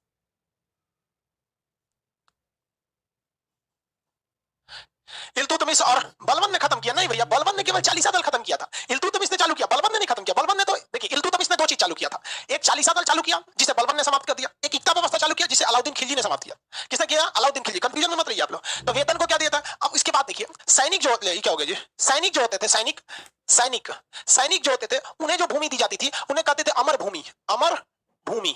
इल्तुतमिश और बलबन ने खत्म किया नहीं भैया, बलबन ने केवल चालीसा दल खत्म किया था, इल्तुतमिश ने चालू किया, बलबन ने नहीं खत्म किया। बलबन ने तो देखिए इल्तुतमिश ने दो चीज चालू किया था, एक चालीसा दल चालू किया जिसे बलबन ने समाप्त कर दिया, एक इक्ता व्यवस्था चालू किया जिसे अलाउद्दीन खिलजी ने समाप्त किया। किसने किया? अलाउद्दीन खिलजी। कंफ्यूजन में मत रहिए आप लोग। तो वेतन को क्या दिया था? अब इसके बाद देखिए सैनिक जो होते, क्या हो गया जी, सैनिक जो होते थे, सैनिक सैनिक सैनिक जो होते थे उन्हें जो भूमि दी जाती थी उन्हें कहते थे अमर भूमि, अमर भूमि,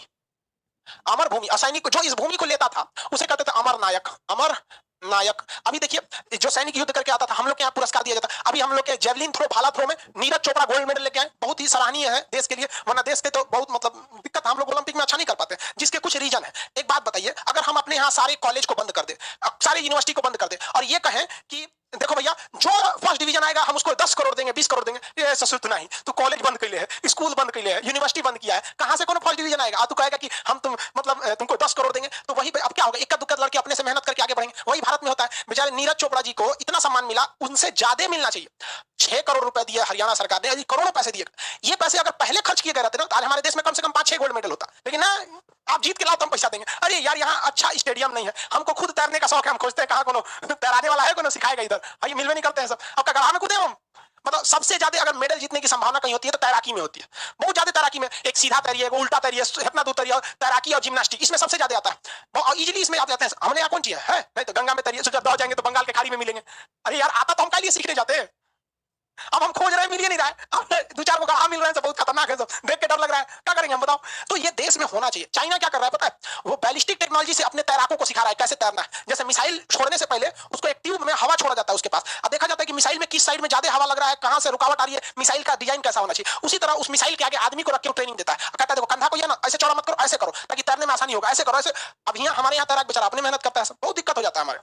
अमर भूमि। असैनिक जो इस भूमि को लेता था उसे कहते थे अमर नायक, अमर नायक। अभी देखिए जो सैनिक युद्ध करके आता था हम लोग के यहाँ पुरस्कार दिया जाता। अभी हम लोग के जेवलिन थ्रो, भाला थ्रो में नीरज चोपड़ा गोल्ड मेडल लेके आए, बहुत ही सराहनीय है देश के लिए, वरना देश के तो बहुत मतलब दिक्कत, हम लोग ओलंपिक में अच्छा नहीं कर पाते, जिसके कुछ रीजन है। एक बात बताइए, अगर हम अपने यहाँ सारे कॉलेज को बंद कर दे, सारे यूनिवर्सिटी को बंद कर दे और ये कहें कि देखो भैया जो फर्स्ट डिवीजन आएगा हम उसको 10 करोड़ देंगे, 20 करोड़ देंगे, ये ससुर नहीं, तू कॉलेज बंद कर ले है, स्कूल बंद कर ले है, यूनिवर्सिटी बंद किया है, कहां से कौन फर्स्ट डिवीजन आएगा? तू कहेगा कि हम तुम मतलब तुमको 10 करोड़ देंगे, तो वही अब क्या होगा, इक्का दुक्का लड़के अपने से मेहनत करके आगे बढ़ेंगे। वही भारत में होता है। बेचारे नीरज चोपड़ा जी को इतना सम्मान मिला, उनसे ज्यादा मिलना चाहिए। 6 करोड़ रुपए दिए हरियाणा सरकार ने, करोड़ों पैसे दिए। ये पैसे अगर पहले खर्च किए गए रहते ना तो आज हमारे देश में कम से कम 5-6 गोल्ड मेडल होता, लेकिन ना, आप जीत के लाओ तो हम पैसा देंगे। अरे यार यहाँ अच्छा स्टेडियम नहीं है, हमको खुद तैरने का शौक है, हम खोजते हैं कहाँ कोनो तैराने वाला है, कोनो सिखाएगा इधर, ये मिलवे नहीं करते हैं सब। अब गढ़ा में कूदे हम, मतलब सबसे ज्यादा अगर मेडल जीतने की संभावना कहीं होती है तो तैराकी में होती है, बहुत ज्यादा तैराकी में। एक सीधा तैरिए, एक उल्टा तैरिए, इतना दूर तैरिए, तैराकी और जिम्नास्टिक इसमें सबसे ज्यादा आता है, बहुत इजीली इसमें आप जाते हैं। हमने यहाँ कौन चीज है? नहीं तो गंगा में तैरिए, जब दौड़ जाएंगे तो बंगाल के खाड़ी में मिलेंगे। अरे यार आता तो हम लिए सीखने जाते हैं, अब हम खोज रहे हैं, मिल ही नहीं रहा है। अब 2-4 को कहा मिल रहे हैं, सब बहुत खतरनाक है, सब देख के डर लग रहा है, क्या करेंगे हम बताओ? तो ये देश में होना चाहिए। चाइना क्या कर रहा है पता है? वो बैलिस्टिक टेक्नोलॉजी से अपने तैराकों को सिखा रहा है कैसे तैरना है। जैसे मिसाइल छोड़ने से पहले उसको एक ट्यूब में हवा छोड़ा जाता है उसके पास, अब देखा जाता है कि मिसाइल में किस साइड में ज्यादा हवा लग रहा है, कहां से रुकावट आ रही है, मिसाइल का डिजाइन कैसा होना चाहिए। उसी तरह उस मिसाइल के आगे आदमी को रख के ट्रेनिंग देता है, कहता है देखो कंधा को ये ना ऐसे चौड़ा मत करो, ऐसे करो ताकि तैरने में आसानी होगा, ऐसे करो ऐसे। अब यहाँ हमारे यहाँ तैराक बेचारा अपने मेहनत करता है, बहुत दिक्कत हो जाता है हमारे।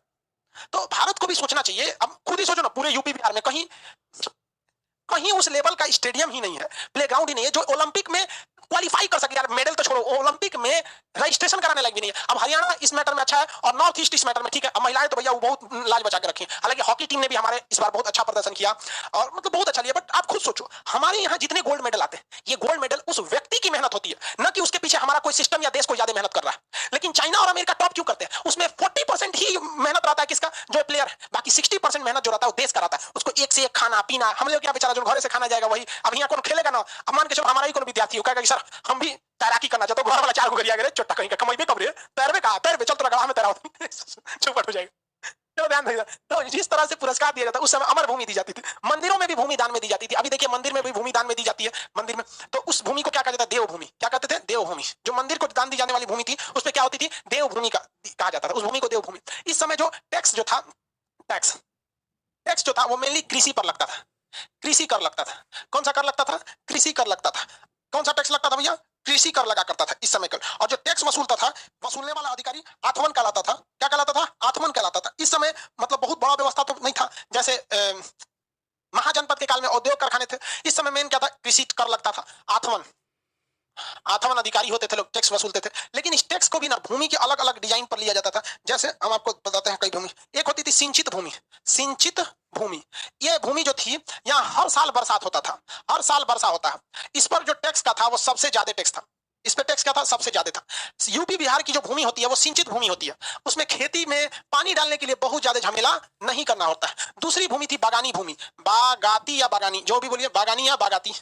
तो भारत को भी सोचना चाहिए। अब खुद ही सोचो ना, पूरे यूपी बिहार में कहीं कहीं उस लेवल का स्टेडियम ही नहीं है, प्लेग्राउंड ही नहीं है जो ओलंपिक में क्वालिफाई कर सके। यार मेडल तो छोड़ो, ओलंपिक में रजिस्ट्रेशन कराने लायक भी नहीं है। अब हरियाणा इस मैटर में अच्छा है और नॉर्थ ईस्ट इस मैटर में ठीक है। अब महिलाएं तो भैया वो बहुत लाज बचा के रखी, हालांकि हॉकी टीम ने भी हमारे इस बार बहुत अच्छा प्रदर्शन किया और मतलब बहुत अच्छा लिया। बट आप खुद सोचो, हमारे यहाँ जितने गोल्ड मेडल आते हैं, ये गोल्ड मेडल उस व्यक्ति की मेहनत होती है, न कि उसके पीछे हमारा कोई सिस्टम या देश कोई ज्यादा मेहनत कर रहा है। लेकिन चाइना और अमेरिका टॉप क्यों करते हैं? उसमें 40% ही मेहनत रहता है किसका? जो प्लेयर है। बाकी 60% मेहनत जो रहता है वो देश का रहता है। उसको एक से एक खाना पीना, हम लोग क्या बेचारा जो घर से खाना जाएगा वही। अब यहाँ कौन खेलेगा ना? अब मान के चलो हमारा ही कोई विद्यार्थी हो कहेगा कि सर हम भी तैराकी करना चाहते, तो घर वाला 4 को गरिया करे चोट्टा कहीं का कमाई कब रे, तैरवे का तैरवे, चल तो गड़ा में तैराओ चौपट हो जाएगा। तो ध्यान दीजिए, तो जिस तरह से पुरस्कार दिया जाता है उस समय अमर भूमि दी जाती थी, मंदिरों में भी भूमि दान में दी जाती थी। अभी देखिए मंदिर में भी भूमि दान में दी जाती है, मंदिर में तो उस भूमि को क्या कहा जाता है? देवभूमि। क्या कहते थे? देवभूमि। जो मंदिर को दान दी जाने वाली भूमि थी उस पर क्या होती थी? देवभूमि का कहा जाता था, उस भूमि को देवभूमि। इस समय जो टैक्स जो था, टैक्स टैक्स जो था वो मेनली कृषि पर लगता था, कृषि कर लगता था। कौन सा कर लगता था? कृषि कर लगता था। कौन सा टैक्स लगता था भैया? कृषि कर लगा करता था इस समय कर। और जो टैक्स वसूलता था, वसूलने वाला अधिकारी आथमन कहलाता था। क्या कहलाता था? आथमन कहलाता था। इस समय मतलब बहुत बड़ा व्यवस्था तो नहीं था, जैसे महाजनपद के काल में औद्योगिक कारखाने थे। इस समय मेन क्या था? कृषि कर लगता था। आथमन आथमन अधिकारी होते थे, लोग टैक्स वसूलते थे। लेकिन इस टैक्स को भी ना भूमि के अलग अलग डिजाइन पर लिया जाता था। जैसे हम आपको बताते हैं कई भूमि। एक होती थी सिंचित भूमि, सिंचित भूमि। ये भूमि जो थी यहाँ हर साल बरसात होता था, हर साल वर्षा होता है। इस पर जो टैक्स का था वो सबसे ज्यादा टैक्स था। इस पे टैक्स क्या था? सबसे ज्यादा था। यूपी बिहार की जो भूमि होती है वो सिंचित भूमि होती है, उसमें खेती में पानी डालने के लिए बहुत ज्यादा झमेला नहीं करना होता है। दूसरी भूमि थी बागानी भूमि, बागाती या बागानी, जो भी बोलिए, बागानी या बागाती,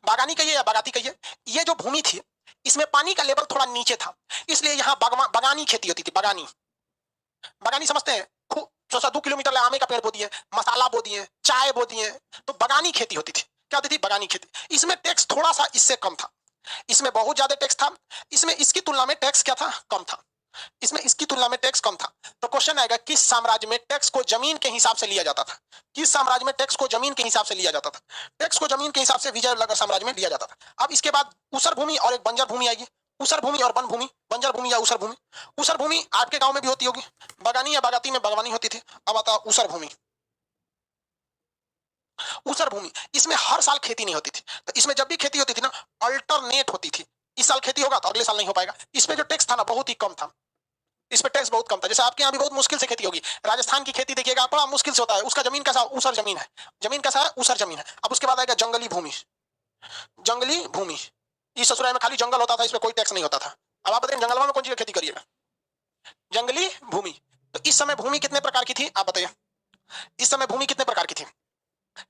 बागानी कहिए या बागाती कहिए। ये जो भूमि थी इसमें पानी का लेवल थोड़ा नीचे था, इसलिए यहाँ बागानी खेती होती थी। बागानी, बागानी समझते हैं? 2 किलोमीटर आमे का पेड़ बो दिए, मसाला बो दिए, चाय बो दिए, तो बागानी खेती होती थी। क्या होती थी? बागानी खेती। इसमें टैक्स थोड़ा सा इससे कम था, इसमें बहुत ज्यादा टैक्स था। इसमें इसकी तुलना में टैक्स क्या था? कम था। इसमें इसकी तुलना में टैक्स कम था। तो क्वेश्चन आएगा, किस साम्राज्य में टैक्स को जमीन के हिसाब से लिया जाता था? किस साम्राज्य में टैक्स को जमीन के हिसाब से लिया जाता था? टैक्स को जमीन के हिसाब से विजयनगर साम्राज्य में लिया जाता था। अब इसके बाद ऊसर भूमि और एक बंजर भूमि आएगी। ऊसर भूमि और वन भूमि, बंजर भूमि या ऊसर भूमि। ऊसर भूमि आपके गांव में भी होती होगी, बागानी या बागाती में बागवानी होती थी। अब आता ऊसर भूमि। ऊसर भूमि, इसमें हर साल खेती नहीं होती थी। तो इसमें जब भी खेती होती थी ना, अल्टरनेट होती थी। इस साल खेती होगा तो अगले साल नहीं हो पाएगा। इसमें जो टैक्स था ना बहुत ही कम था, इस पे टैक्स बहुत कम था। जैसे आपके यहाँ भी बहुत मुश्किल से खेती होगी, राजस्थान की खेती देखिएगा बड़ा मुश्किल से होता है। उसका जमीन कैसा? ऊसर जमीन है। जमीन कैसा है? ऊसर जमीन है। अब उसके बाद आएगा जंगली भूमि। जंगली भूमि, इस ससुराल में खाली जंगल होता था, इसमें कोई टैक्स नहीं होता था। अब आप बताइए जंगल में कौन सी खेती करिएगा? जंगली भूमि। तो तो इस समय भूमि कितने प्रकार की थी आप बताइए? इस समय भूमि कितने प्रकार की थी?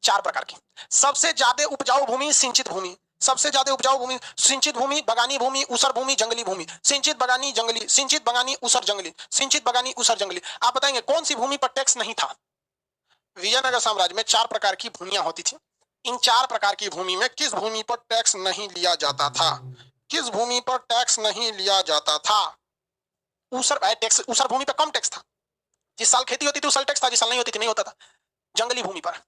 4 प्रकार की। सबसे ज्यादा उपजाऊ भूमि सिंचित भूमि, सबसे ज्यादा उपजाऊ भूमि सिंचित भूमि, बगानी भूमि, ऊसर भूमि, जंगली भूमि। सिंचित बगानी जंगली, सिंचित बगानी ऊसर जंगली, सिंचित बगानी ऊसर जंगली। आप बताएंगे कौन सी भूमि पर टैक्स नहीं था? विजयनगर साम्राज्य में 4 प्रकार की भूमियां होती थी। इन 4 प्रकार की भूमि में किस भूमि पर टैक्स नहीं लिया जाता था? किस भूमि पर टैक्स नहीं लिया जाता था? ऊसर टैक्स, ऊसर भूमि पर कम टैक्स था। जिस साल खेती होती थी उस साल टैक्स था, जिस साल नहीं होती थी नहीं होता था। जंगली भूमि पर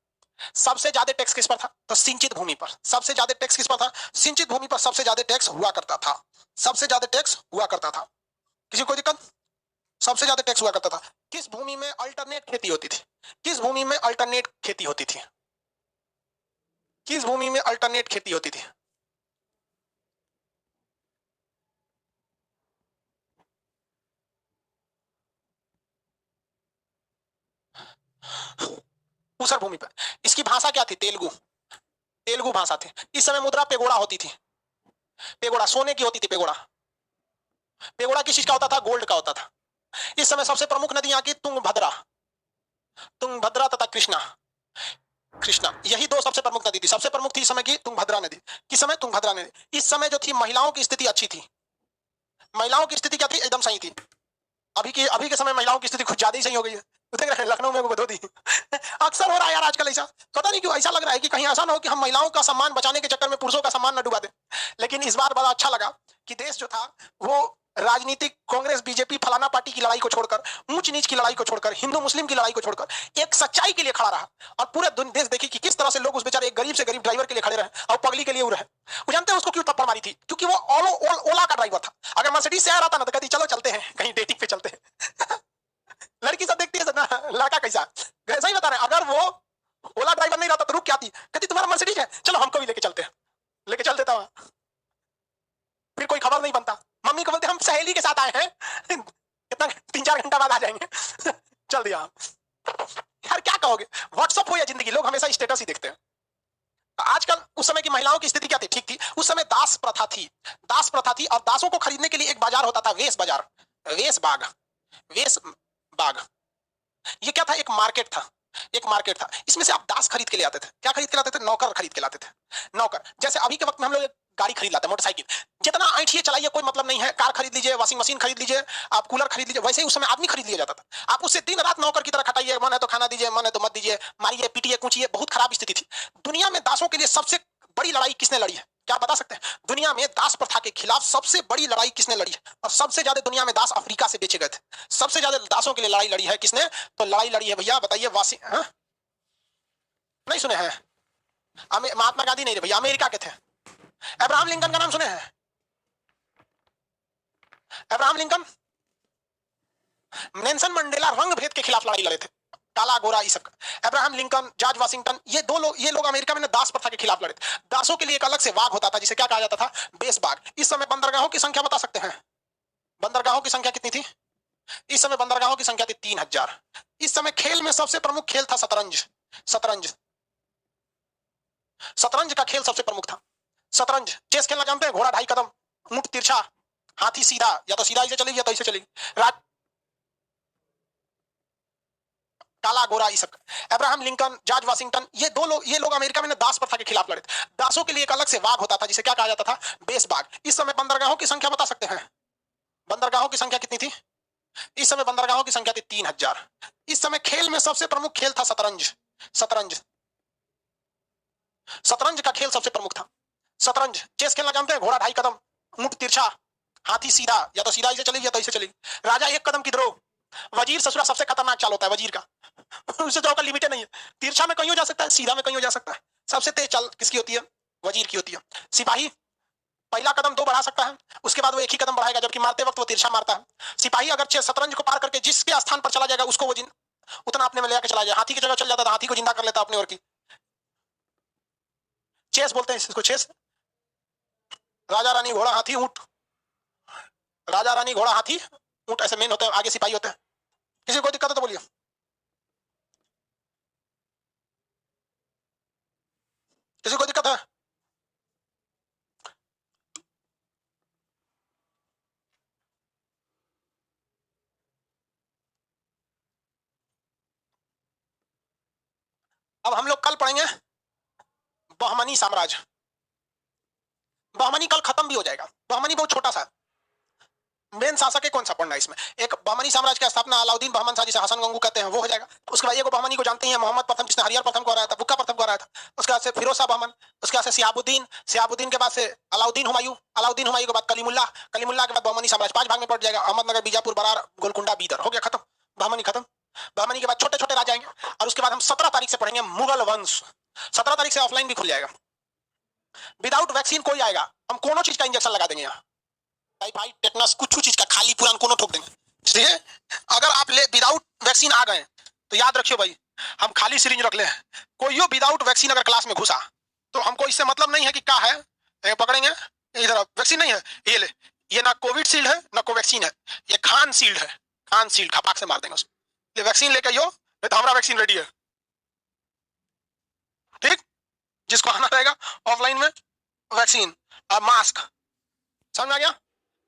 सबसे ज्यादा टैक्स किस पर था? तो सिंचित भूमि पर सबसे ज्यादा टैक्स किस पर था? सिंचित भूमि पर सबसे ज्यादा टैक्स हुआ करता था। सबसे ज्यादा टैक्स हुआ करता था। किसी को कोई दिक्कत? सबसे ज्यादा टैक्स हुआ करता था। किस भूमि में अल्टरनेट खेती होती थी? किस भूमि में अल्टरनेट खेती होती थी? किस भूमि में अल्टरनेट खेती होती थी? ऊसर भूमि पर। इसकी भाषा क्या थी? तेलुगु। तेलुगु भाषा थी। इस समय मुद्रा पेगोड़ा होती थी। पेगोड़ा सोने की होती थी। पेगोड़ा, पेगोड़ा किस चीज का होता था? गोल्ड का होता था। इस समय सबसे प्रमुख नदियां की तुंगभद्रा, तुंगभद्रा तथा कृष्णा। कृष्णा, यही 2 सबसे प्रमुख नदी थी। सबसे प्रमुख थी इस समय की तुंगभद्रा नदी। किस समय? तुंगभद्रा नदी। इस समय जो थी महिलाओं की स्थिति अच्छी थी। महिलाओं की स्थिति क्या थी? एकदम सही थी। अभी के समय महिलाओं की स्थिति कुछ ज्यादा ही सही हो गई है। देख रहे हैं लखनऊ में वो धोती अक्सर हो रहा है यार आजकल ऐसा। पता नहीं क्यों ऐसा लग रहा है कि कहीं ऐसा ना हो कि हम महिलाओं का सम्मान बचाने के चक्कर में पुरुषों का सम्मान न डुबा दें। लेकिन इस बार बड़ा अच्छा लगा कि देश जो था वो राजनीतिक कांग्रेस बीजेपी फलाना पार्टी की लड़ाई को छोड़कर, ऊंच नीच की लड़ाई को छोड़कर, हिंदू मुस्लिम की लड़ाई को छोड़कर एक सच्चाई के लिए खड़ा रहा। और पूरे देश देखी कि किस तरह से लोग उस बेचारे एक गरीब से गरीब ड्राइवर के लिए खड़े रहे और पगली के लिए रहे। वो जानते हैं उसको क्यों थप्पड़ मारी थी? क्योंकि वो ओला का ड्राइवर था। अगर मर्सिडीज से आ रहा था ना तो कहती चलो चलते हैं कहीं डेटिंग पे चलते हैं लड़की सब देखती है ना लड़का कैसा, ऐसा ही बता रहे हैं। अगर वो ओला ड्राइवर नहीं रहता तो रुक क्या आती, कहती तुम्हारा मर्सिडीज है चलो हमको भी लेके चलते हैं। लेके चल देता वहां, फिर कोई खबर नहीं बनता। मम्मी को बोलते हम सहेली के साथ आए हैं कितना 3-4 घंटा बाद आ जाएंगे चल दिया। यार क्या कहोगे? व्हाट्सअप हो या जिंदगी, लोग हमेशा स्टेटस ही देखते हैं। तो आजकल उस समय की महिलाओं की स्थिति क्या थी? ठीक थी। उस समय दास प्रथा थी। दास प्रथा थी और दासों को खरीदने के लिए एक बाजार होता था, वेश बाजार, वेश बाग, वेश बाग। ये क्या था? एक मार्केट था। एक मार्केट था। इसमें से आप दास खरीद के ले आते थे। क्या खरीद के लाते थे? नौकर खरीद के लाते थे। नौकर, जैसे अभी के वक्त में हम लोग गाड़ी खरीद लाते हैं, मोटरसाइकिल। जितना ऐठिए चलाइए कोई मतलब नहीं है। कार खरीद लीजिए, वॉशिंग मशीन खरीद लीजिए, आप कूलर खरीद लीजिए। वैसे ही उस समय आदमी खरीद लिया जाता था। आप उससे दिन रात नौकर की तरह खटाइए, मन है तो खाना दीजिए, मन है तो मत दीजिए, मारिए पीटिए कूचिए। बहुत खराब स्थिति थी। दुनिया में दासों के लिए सबसे बड़ी लड़ाई किसने लड़ी है? क्या बता सकते हैं? दुनिया में दास प्रथा के खिलाफ सबसे बड़ी लड़ाई किसने लड़ी है? और सबसे ज्यादा दुनिया में दास अफ्रीका से बेचे गए थे। सबसे ज्यादा दासों के लिए लड़ाई लड़ी है किसने? तो लड़ाई लड़ी है भैया, बताइए वासी, हाँ? नहीं सुने हैं? महात्मा गांधी नहीं रे भैया, अमेरिका के थे। अब्राहम लिंकन का नाम सुने हैं? अब्राहम लिंकन, नेल्सन मंडेला रंग भेद के खिलाफ लड़ाई लड़े थे। काला गोरा ये सब। अब्राहम लिंकन, जॉर्ज वाशिंगटन, ये लोग अमेरिका में दास प्रथा के खिलाफ लड़े थे। दासों के लिए एक अलग से बाग होता था जिसे क्या कहा जाता था? बेस बाग। इस समय बंदरगाहों की संख्या बता सकते हैं? बंदरगाहों की संख्या कितनी थी? इस समय बंदरगाहों की संख्या थी 3000। इस समय खेल में सबसे प्रमुख खेल था शतरंज। शतरंज, शतरंज का खेल सबसे प्रमुख था। शतरंज, चेस खेलना जानते हैं? घोड़ा 2.5 कदम, ऊंट तिरछा, हाथी सीधा, या तो सीधा ऐसे चलेगी या तो ऐसे चलेगी। राज, काला गोरा ये सब। अब्राहम लिंकन, जॉर्ज वाशिंगटन, ये लोग अमेरिका में दास प्रथा के खिलाफ लड़े थे। दासों के लिए एक अलग से बाग होता था जिसे क्या कहा जाता था? बेस बाग। इस समय बंदरगाहों की संख्या बता सकते हैं? बंदरगाहों की संख्या कितनी थी? इस समय बंदरगाहों की संख्या थी 3000। इस समय खेल में सबसे प्रमुख खेल था शतरंज। शतरंज, शतरंज का खेल सबसे प्रमुख था। शतरंज, चेस खेलना जानते हैं? घोड़ा 2.5 कदम, ऊंट तिरछा, हाथी सीधा, या तो सीधा ऐसे चलेगी या तो ऐसे चलेगी। राजा 1 कदम की द्रोह। वजीर ससुरा सबसे खतरनाक चाल होता है वजीर का उससे तो का लिमिट नहीं है। तिरछा में कहीं हो जा सकता है, सीधा में कहीं हो जा सकता है। सबसे तेज चाल किसकी होती है? वजीर की होती है। सिपाही पहला कदम 2 बढ़ा सकता है, उसके बाद वो 1 ही कदम बढ़ाएगा, जबकि मारते वक्त वो तिरछा मारता है। सिपाही अगर शतरंज को पार करके जिसके स्थान पर चला जाएगा उसको वो उतना अपने में लेकर चला जाए। हाथी की जगह चल जाता था, हाथी को जिंदा कर लेता अपने और की। चेस बोलते हैं इसको, चेस। राजा रानी घोड़ा हाथी ऊंट, राजा रानी घोड़ा हाथी ऊंट ऐसे मेन होते हैं, आगे सिपाही होते हैं। किसी को दिक्कत है तो बोलिए। किसी को दिक्कत है? अब हम लोग कल पढ़ेंगे बहमनी साम्राज्य। बहमनी कल खत्म भी हो जाएगा। बहमनी बहुत छोटा सा, मेन शासक है कौन सा पढ़ना है इसमें। एक बहमनी साम्राज्य की स्थापना अलाउद्दीन बहमन शाह जिसे हसन गंगू कहते हैं वो हो जाएगा। उसके बाद एक बहमनी को जानते हैं मोहम्मद प्रथम जिसने हरियर प्रथम को हराया था, बुक्का प्रथम को हराया था। उसके बाद से फिरोज शाह बहमन, उसके बाद से सियाबुद्दीन, सियाबुद्दीन के बाद से अलाउद्दीन हुमायूं, अलाउद्दीन हुमायूं के बाद कलीमुल्लाह, कलीमुल्लाह के बाद बहमनी साम्राज्य 5 भाग में पड़ जाएगा। अहमदनगर, बीजापुर, बरार, गोलकुंडा, बीदर, हो गया खत्म, बहमनी खत्म। बहमनी के बाद छोटे छोटे राजा आएंगे और उसके बाद हम 17 तारीख से पढ़ेंगे मुगल वंश। 17 तारीख से ऑफलाइन भी खुल जाएगा। विदाउट वैक्सीन कोई आएगा, हम कोनो चीज का इंजेक्शन लगा देंगे यहाँ, टाइफाइड, टेटनस, कुछ चीज का खाली पुरान कोनो ठोक देंगे। ठीक है, अगर आप ले विदाउट वैक्सीन आ गए तो याद रखियो भाई, हम खाली सिरिंज रख ले। कोई विदाउट वैक्सीन अगर क्लास में घुसा तो हमको इससे मतलब नहीं है कि क्या है, पकड़ेंगे इधर वैक्सीन नहीं है, ये ले, ये ना कोविड शील्ड है ना कोवैक्सीन है, ये खान शील्ड है, खान शील्ड खपाक से मार देंगे उसको। ये वैक्सीन लेके यो, नहीं तो हमारा वैक्सीन रेडी है। ठीक, जिसको आना रहेगा ऑफलाइन में वैक्सीन और मास्क, समझ में आ गया?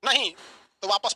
नहीं तो वापस